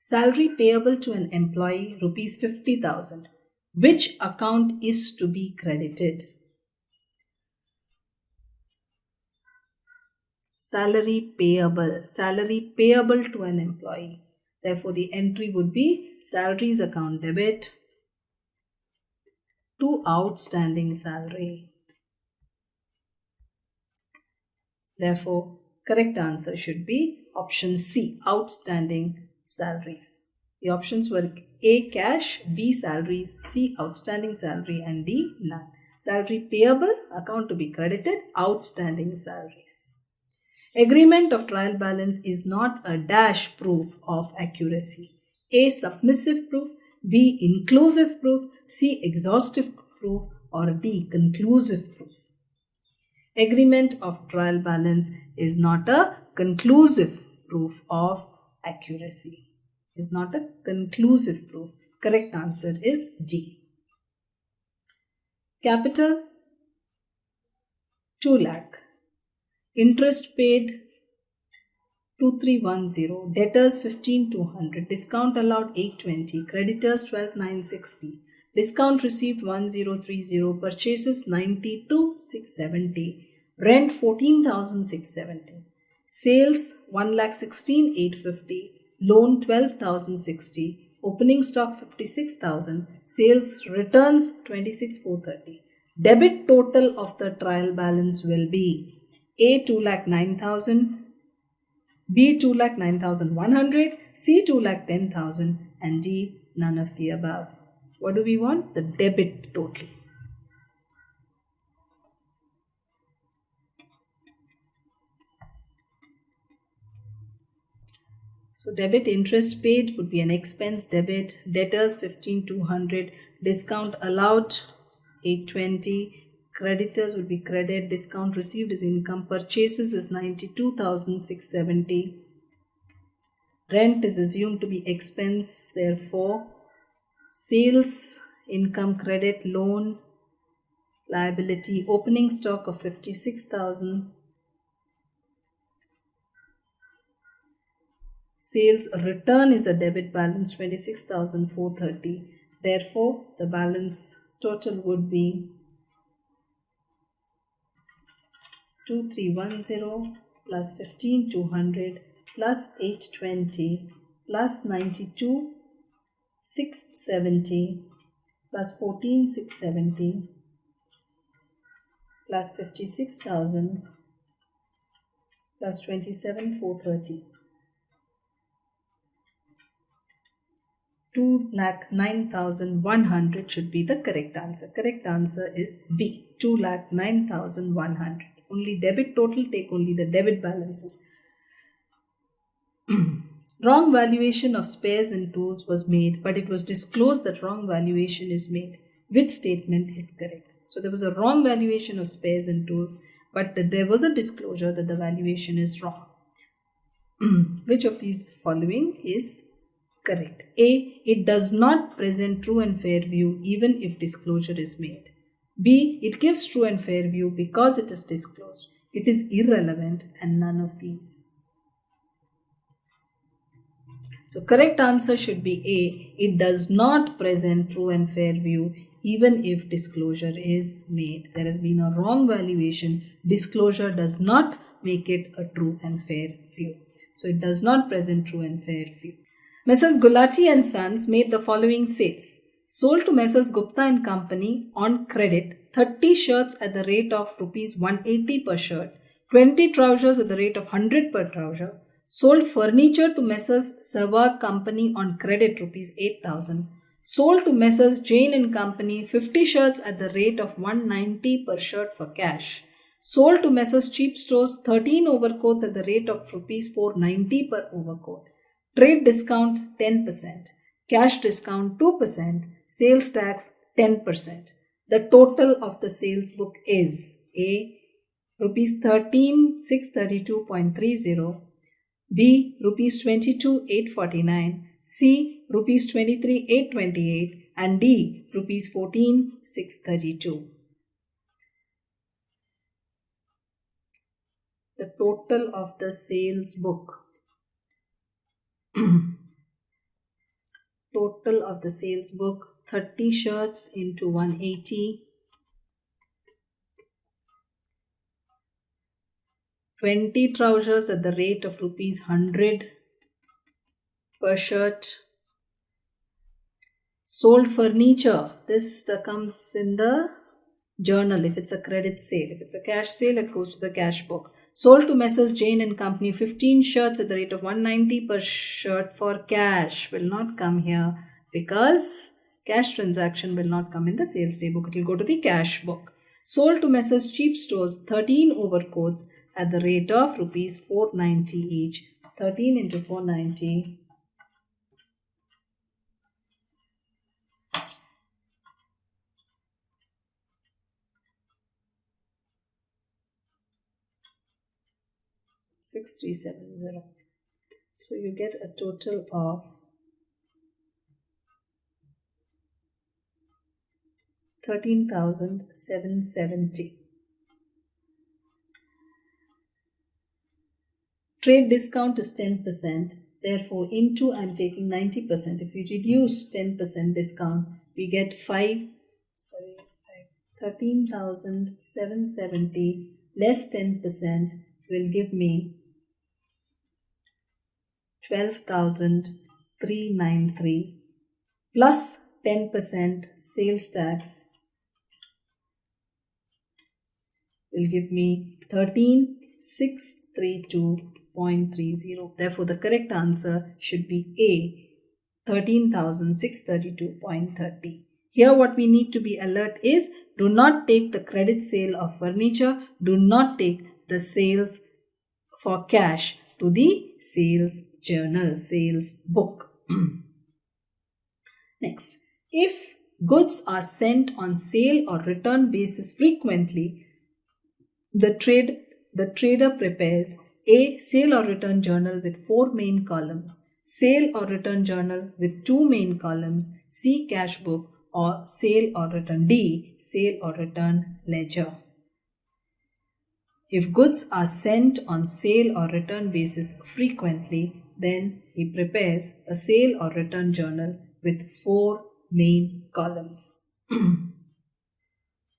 Salary payable to an employee rupees 50,000. Which account is to be credited? Salary payable to an employee. Therefore, the entry would be salaries account debit to outstanding salary. Therefore, correct answer should be option C, outstanding salaries. The options were A, cash, B, salaries, C, outstanding salary, and D, none. Salary payable, account to be credited, outstanding salaries. Agreement of trial balance is not a dash proof of accuracy. A, submissive proof, B, inclusive proof, C, exhaustive proof, or D, conclusive proof. Agreement of trial balance is not a conclusive proof of accuracy. Is not a conclusive proof. Correct answer is D. Capital 2 lakh. Interest paid 2310. Debtors 15,200. Discount allowed 820. Creditors 12,960. Discount received 1030. Purchases 92,670. Rent 14,670. Sales 1,16,850. Loan 12,060. Opening stock 56,000. Sales returns 26,430. Debit total of the trial balance will be A, 2,09,000. B, 2,09,100. C, 2,10,000. And D, none of the above. What do we want? The debit total. So debit interest paid would be an expense debit. Debtors 15,200. Discount allowed 820. Creditors would be credit. Discount received is income. Purchases is 92,670. Rent is assumed to be expense. Therefore, sales, income, credit, loan, liability, opening stock of 56,000. Sales return is a debit balance 26,430. Therefore, the balance total would be 2310 plus 15,200 plus 820 plus 92,670 plus 14,670 plus 56,000 plus 27,430. 2,09,100 should be the correct answer. Correct answer is B, 2,09,100. Only debit total, take only the debit balances. Wrong valuation of spares and tools was made, but it was disclosed that wrong valuation is made. Which statement is correct? So there was a wrong valuation of spares and tools, but there was a disclosure that the valuation is wrong. Which of these following is correct? A, it does not present true and fair view even if disclosure is made. B, it gives true and fair view because it is disclosed. It is irrelevant, and none of these. So correct answer should be A, it does not present true and fair view even if disclosure is made. There has been a wrong valuation. Disclosure does not make it a true and fair view. So it does not present true and fair view. Messrs. Gulati and Sons made the following sales. Sold to Messrs. Gupta and Company on credit 30 shirts at the rate of rupees 180 per shirt, 20 trousers at the rate of 100 per trouser. Sold furniture to Messrs. Sehwag Company on credit rupees 8,000. Sold to Messrs. Jain and Company 50 shirts at the rate of 190 per shirt for cash. Sold to Messrs. Cheap Stores 13 overcoats at the rate of rupees 490 per overcoat. Trade discount 10%, cash discount 2%, sales tax 10%. The total of the sales book is A, rupees 13,632.30, B, rupees 22,849, C, rupees 23,828, and D, rupees 14,632. The total of the sales book. total of the sales book, 30 shirts into 180, 20 trousers at the rate of rupees 100 per shirt. Sold furniture, this comes in the journal if it's a credit sale. If it's a cash sale, it goes to the cash book. Sold to Messrs. Jane and Company 15 shirts at the rate of 190 per shirt for cash. Will not come here because cash transaction will not come in the sales day book. It will go to the cash book. Sold to Messrs. Cheap Stores 13 overcoats at the rate of rupees 490 each. 13 into 490. 6370. So you get a total of 13,770. Trade discount is 10%. Therefore, into I'm taking 90%. If we reduce 10% discount, we get 13,770 less 10% will give me 12,393 plus 10% sales tax will give me 13,632.30. Therefore, the correct answer should be A, 13,632.30. Here what we need to be alert is, do not take the credit sale of furniture, do not take the sales for cash to the sales journal, sales book. Next, if goods are sent on sale or return basis frequently, the trader prepares a sale or return journal with 4 main columns, sale or return journal with 2 main columns, C cash book, or sale or return D, sale or return ledger. If goods are sent on sale or return basis frequently, then he prepares a sale or return journal with 4 main columns.